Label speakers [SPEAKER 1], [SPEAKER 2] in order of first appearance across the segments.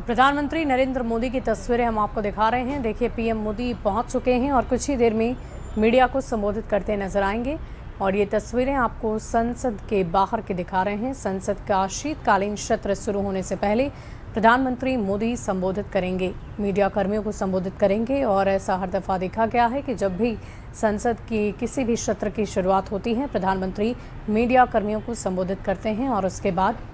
[SPEAKER 1] प्रधानमंत्री नरेंद्र मोदी की तस्वीरें हम आपको दिखा रहे हैं। देखिए, पीएम मोदी पहुंच चुके हैं और कुछ ही देर में मीडिया को संबोधित करते नजर आएंगे। और ये तस्वीरें आपको संसद के बाहर की दिखा रहे हैं। संसद का शीतकालीन सत्र शुरू होने से पहले प्रधानमंत्री मोदी संबोधित करेंगे, मीडिया कर्मियों को संबोधित करेंगे। और ऐसा हर दफ़ा देखा गया है कि जब भी संसद की किसी भी सत्र की शुरुआत होती है, प्रधानमंत्री मीडिया कर्मियों को संबोधित करते हैं और उसके बाद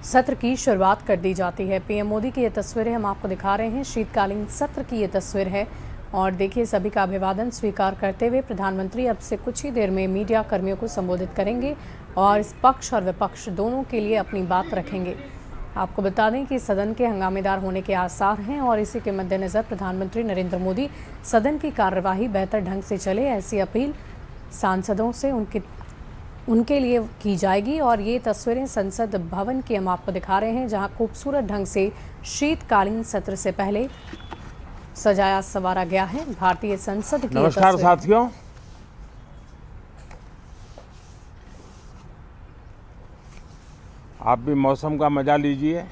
[SPEAKER 1] सत्र की शुरुआत कर दी जाती है। पीएम मोदी की ये तस्वीरें हम आपको दिखा रहे हैं। शीतकालीन सत्र की ये तस्वीर है और देखिए, सभी का अभिवादन स्वीकार करते हुए प्रधानमंत्री अब से कुछ ही देर में मीडिया कर्मियों को संबोधित करेंगे और इस पक्ष और विपक्ष दोनों के लिए अपनी बात रखेंगे। आपको बता दें कि सदन के हंगामेदार होने के आसार हैं और इसी के मद्देनज़र प्रधानमंत्री नरेंद्र मोदी सदन की कार्यवाही बेहतर ढंग से चले, ऐसी अपील सांसदों से उनके लिए की जाएगी। और ये तस्वीरें संसद भवन की हम आपको दिखा रहे हैं, जहां खूबसूरत ढंग से शीतकालीन सत्र से पहले सजाया संवारा गया है भारतीय संसद की।
[SPEAKER 2] नमस्कार साथियों, आप भी मौसम का मजा लीजिए।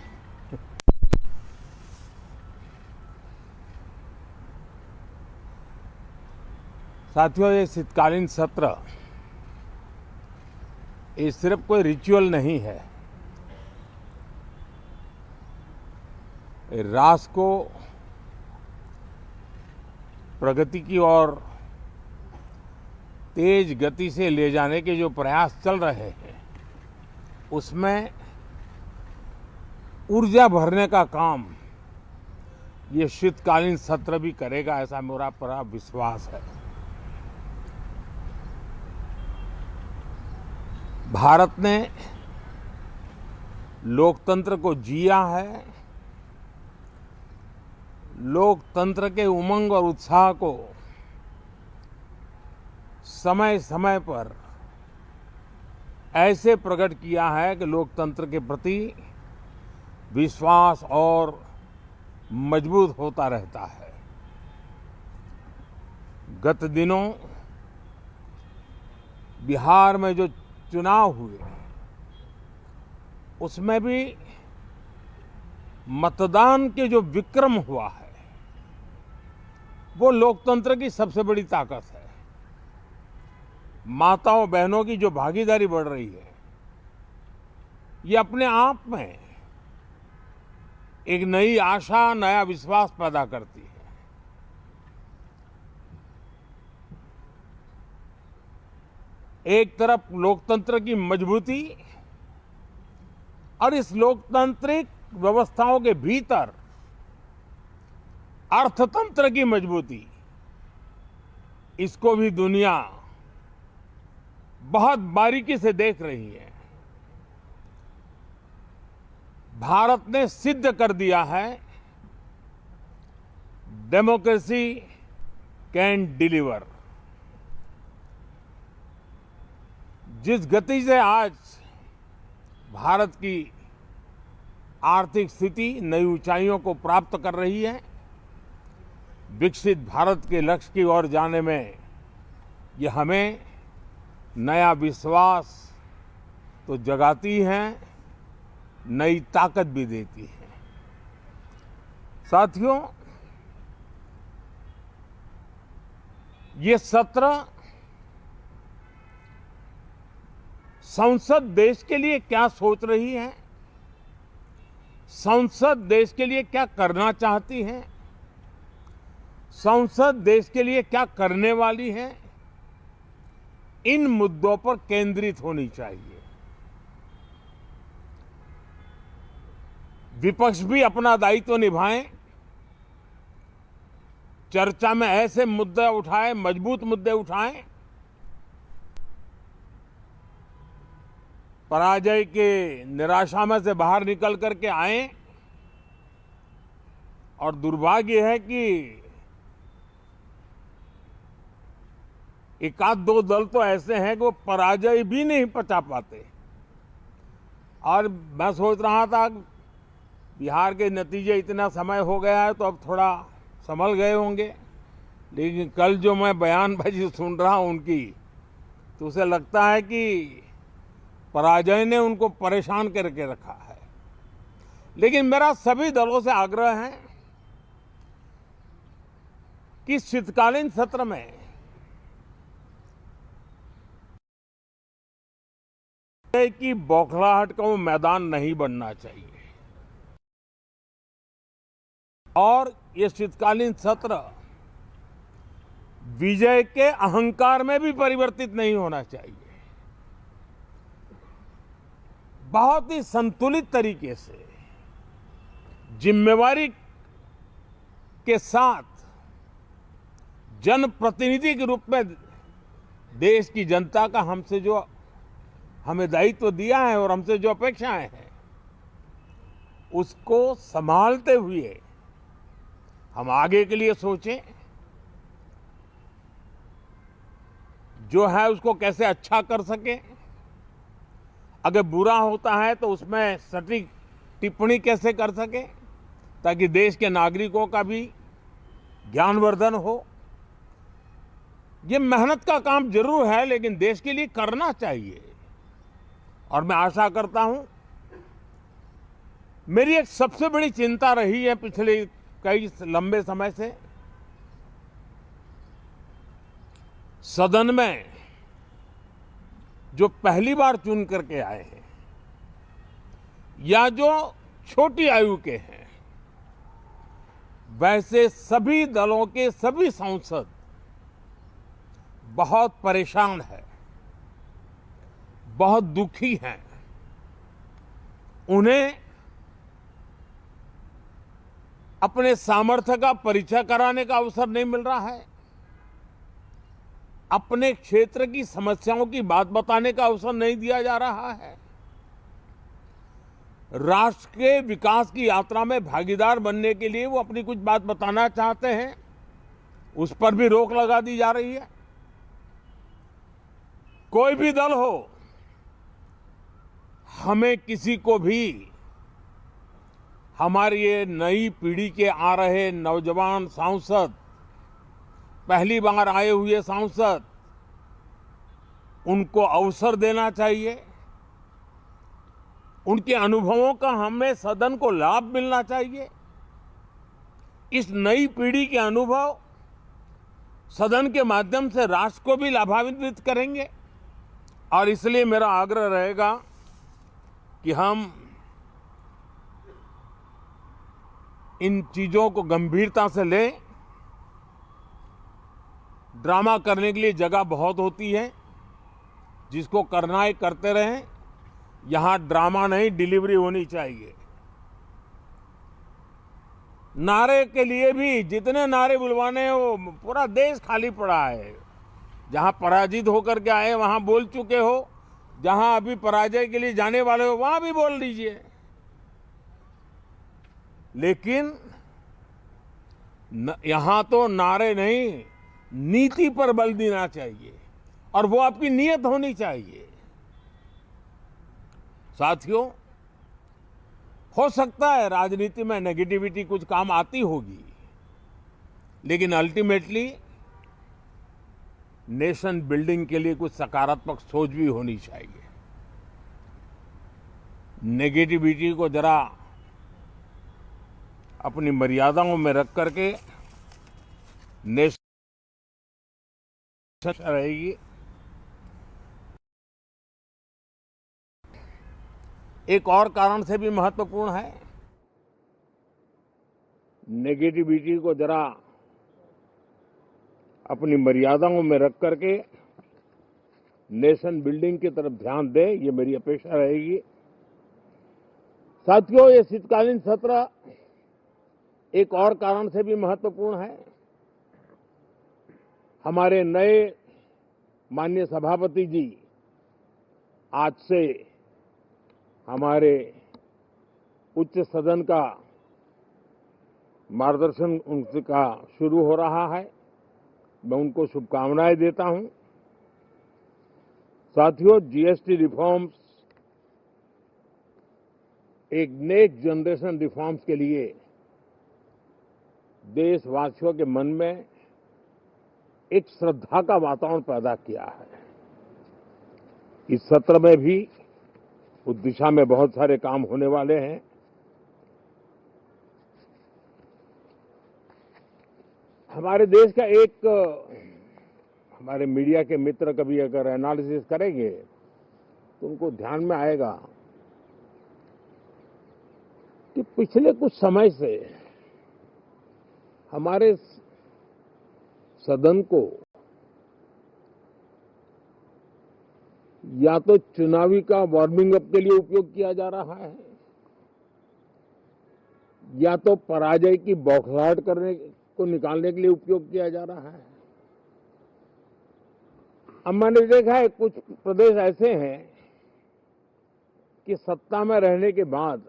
[SPEAKER 2] साथियों, ये शीतकालीन सत्र ये सिर्फ कोई रिचुअल नहीं है। राष्ट्र को प्रगति की ओर तेज गति से ले जाने के जो प्रयास चल रहे हैं, उसमें ऊर्जा भरने का काम ये शीतकालीन सत्र भी करेगा, ऐसा मेरा पूरा विश्वास है। भारत ने लोकतंत्र को जिया है, लोकतंत्र के उमंग और उत्साह को समय समय पर ऐसे प्रकट किया है कि लोकतंत्र के प्रति विश्वास और मजबूत होता रहता है। गत दिनों बिहार में जो चुनाव हुए, उसमें भी मतदान के जो विक्रम हुआ है, वो लोकतंत्र की सबसे बड़ी ताकत है। माताओं बहनों की जो भागीदारी बढ़ रही है, ये अपने आप में एक नई आशा, नया विश्वास पैदा करती है। एक तरफ लोकतंत्र की मजबूती और इस लोकतांत्रिक व्यवस्थाओं के भीतर अर्थतंत्र की मजबूती, इसको भी दुनिया बहुत बारीकी से देख रही है। भारत ने सिद्ध कर दिया है, डेमोक्रेसी कैन डिलीवर। जिस गति से आज भारत की आर्थिक स्थिति नई ऊंचाइयों को प्राप्त कर रही है, विकसित भारत के लक्ष्य की ओर जाने में ये हमें नया विश्वास तो जगाती है, नई ताकत भी देती है। साथियों, ये सत्र संसद देश के लिए क्या सोच रही है, संसद देश के लिए क्या करना चाहती है, संसद देश के लिए क्या करने वाली है, इन मुद्दों पर केंद्रित होनी चाहिए। विपक्ष भी अपना दायित्व निभाएं, चर्चा में ऐसे मुद्दे उठाएं, मजबूत मुद्दे उठाएं, पराजय के निराशा में से बाहर निकल करके आए। और दुर्भाग्य है कि एकाध दो दल तो ऐसे हैं कि वो पराजय भी नहीं पचा पाते। और मैं सोच रहा था बिहार के नतीजे इतना समय हो गया है तो अब थोड़ा संभल गए होंगे, लेकिन कल जो मैं बयानबाजी सुन रहा हूं उनकी, तो उसे लगता है कि पराजय ने उनको परेशान करके रखा है। लेकिन मेरा सभी दलों से आग्रह है कि शीतकालीन सत्र में की बौखलाहट का वो मैदान नहीं बनना चाहिए और ये शीतकालीन सत्र विजय के अहंकार में भी परिवर्तित नहीं होना चाहिए। बहुत ही संतुलित तरीके से जिम्मेवारी के साथ जनप्रतिनिधि के रूप में देश की जनता का हमसे जो हमें दायित्व दिया है और हमसे जो अपेक्षाएं हैं उसको संभालते हुए हम आगे के लिए सोचें, जो है उसको कैसे अच्छा कर सके। अगर बुरा होता है तो उसमें सटीक टिप्पणी कैसे कर सके ताकि देश के नागरिकों का भी ज्ञानवर्धन हो। ये मेहनत का काम जरूर है लेकिन देश के लिए करना चाहिए और मैं आशा करता हूं, मेरी एक सबसे बड़ी चिंता रही है पिछले कई लंबे समय से, सदन में जो पहली बार चुन करके आए हैं या जो छोटी आयु के हैं, वैसे सभी दलों के सभी सांसद बहुत परेशान हैं, बहुत दुखी हैं। उन्हें अपने सामर्थ्य का परिचय कराने का अवसर नहीं मिल रहा है, अपने क्षेत्र की समस्याओं की बात बताने का अवसर नहीं दिया जा रहा है, राष्ट्र के विकास की यात्रा में भागीदार बनने के लिए वो अपनी कुछ बात बताना चाहते हैं, उस पर भी रोक लगा दी जा रही है। कोई भी दल हो, हमें किसी को भी हमारी ये नई पीढ़ी के आ रहे नौजवान सांसद, पहली बार आए हुए सांसद, उनको अवसर देना चाहिए, उनके अनुभवों का हमें सदन को लाभ मिलना चाहिए। इस नई पीढ़ी के अनुभव सदन के माध्यम से राष्ट्र को भी लाभान्वित करेंगे और इसलिए मेरा आग्रह रहेगा कि हम इन चीजों को गंभीरता से लें। ड्रामा करने के लिए जगह बहुत होती है, जिसको करना है करते रहें। यहां ड्रामा नहीं, डिलीवरी होनी चाहिए। नारे के लिए भी जितने नारे बुलवाने हैं वो पूरा देश खाली पड़ा है। जहां पराजित होकर के आए वहां बोल चुके हो, जहां अभी पराजय के लिए जाने वाले हो वहां भी बोल दीजिए, लेकिन यहां तो नारे नहीं, नीति पर बल देना चाहिए और वो आपकी नीयत होनी चाहिए। साथियों, हो सकता है राजनीति में नेगेटिविटी कुछ काम आती होगी, लेकिन अल्टीमेटली नेशन बिल्डिंग के लिए कुछ सकारात्मक सोच भी होनी चाहिए। नेगेटिविटी को जरा अपनी मर्यादाओं में रख करके नेशन रहेगी। एक और कारण से भी महत्वपूर्ण है, नेगेटिविटी को जरा अपनी मर्यादाओं में रख करके नेशन बिल्डिंग की तरफ ध्यान दे, ये मेरी अपेक्षा रहेगी। साथियों, ये शीतकालीन सत्र एक और कारण से भी महत्वपूर्ण है। हमारे नए माननीय सभापति जी आज से हमारे उच्च सदन का मार्गदर्शन उनका शुरू हो रहा है। मैं उनको शुभकामनाएं देता हूं। साथियों, जीएसटी रिफॉर्म्स एक नेक्स्ट जनरेशन रिफॉर्म्स के लिए देशवासियों के मन में एक श्रद्धा का वातावरण पैदा किया है। इस सत्र में भी उस दिशा में बहुत सारे काम होने वाले हैं। हमारे देश का एक हमारे मीडिया के मित्र कभी अगर एनालिसिस करेंगे तो उनको ध्यान में आएगा कि पिछले कुछ समय से हमारे सदन को या तो चुनावी का वार्मिंग अप के लिए उपयोग किया जा रहा है या तो पराजय की बौखलाहट करने को निकालने के लिए उपयोग किया जा रहा है। अब मैंने देखा है कुछ प्रदेश ऐसे हैं कि सत्ता में रहने के बाद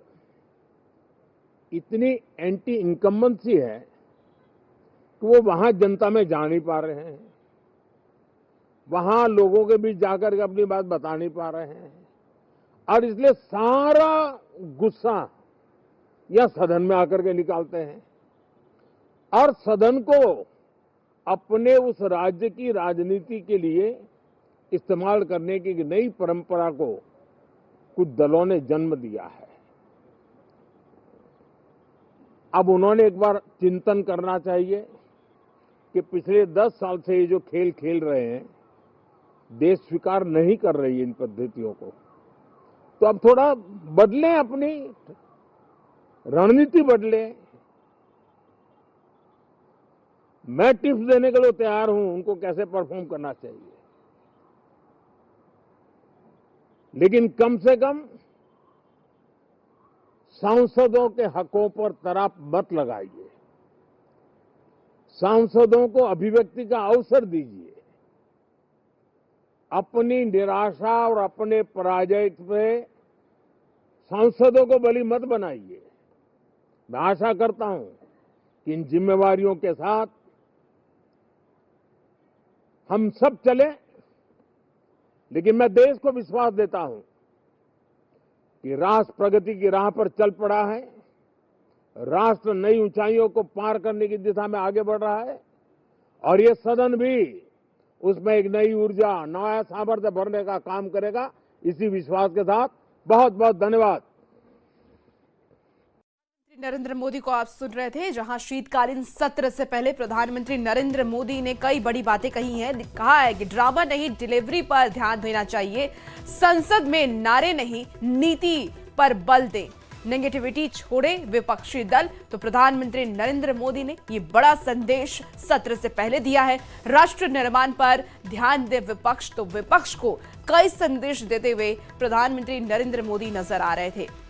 [SPEAKER 2] इतनी एंटी इनकम्बेंसी है कि वो वहां जनता में जा नहीं पा रहे हैं, वहां लोगों के बीच जाकर के अपनी बात बता नहीं पा रहे हैं और इसलिए सारा गुस्सा या सदन में आकर के निकालते हैं और सदन को अपने उस राज्य की राजनीति के लिए इस्तेमाल करने की नई परंपरा को कुछ दलों ने जन्म दिया है। अब उन्होंने एक बार चिंतन करना चाहिए कि पिछले 10 साल से ये जो खेल खेल रहे हैं, देश स्वीकार नहीं कर रही है इन पद्धतियों को, तो अब थोड़ा बदलें, अपनी रणनीति बदलें। मैं टिप्स देने के लिए तैयार हूं उनको कैसे परफॉर्म करना चाहिए, लेकिन कम से कम सांसदों के हकों पर तराप मत लगाइए, सांसदों को अभिव्यक्ति का अवसर दीजिए, अपनी निराशा और अपने पराजय पे सांसदों को बलि मत बनाइए। मैं आशा करता हूं कि इन जिम्मेवारियों के साथ हम सब चलें, लेकिन मैं देश को विश्वास देता हूं कि राष्ट्र प्रगति की राह पर चल पड़ा है, राष्ट्र नई ऊंचाइयों को पार करने की दिशा में आगे बढ़ रहा है और ये सदन भी उसमें एक नई ऊर्जा, नया सामर्थ्य भरने का काम करेगा। इसी विश्वास के साथ बहुत बहुत धन्यवाद।
[SPEAKER 3] नरेंद्र मोदी को आप सुन रहे थे, जहां शीतकालीन सत्र से पहले प्रधानमंत्री नरेंद्र मोदी ने कई बड़ी बातें कही हैं। कहा है कि ड्रामा नहीं, डिलीवरी पर ध्यान देना चाहिए, संसद में नारे नहीं, नीति पर बल दें, नेगेटिविटी छोड़े विपक्षी दल। तो प्रधानमंत्री नरेंद्र मोदी ने ये बड़ा संदेश सत्र से पहले दिया है। राष्ट्र निर्माण पर ध्यान दे विपक्ष, तो विपक्ष को कई संदेश देते हुए प्रधानमंत्री नरेंद्र मोदी नजर आ रहे थे।